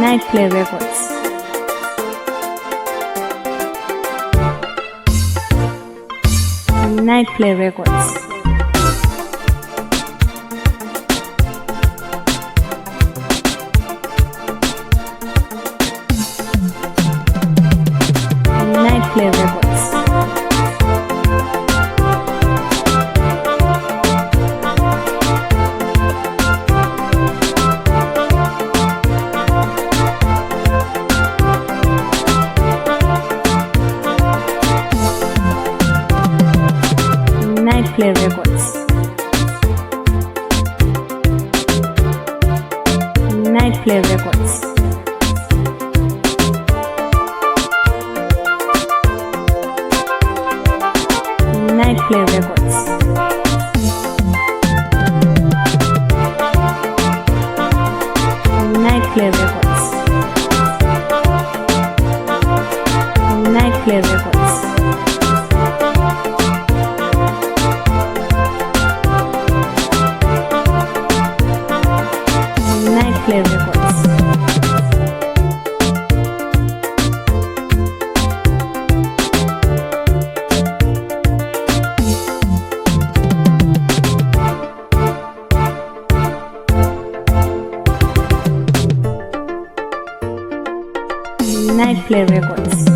Night Play Records. Night Play Records. Night Play Records. Night Play Records. Night Play Records. Night Play Records. Night Play Records. Night Play Records. Night Play Records. Night Play Records.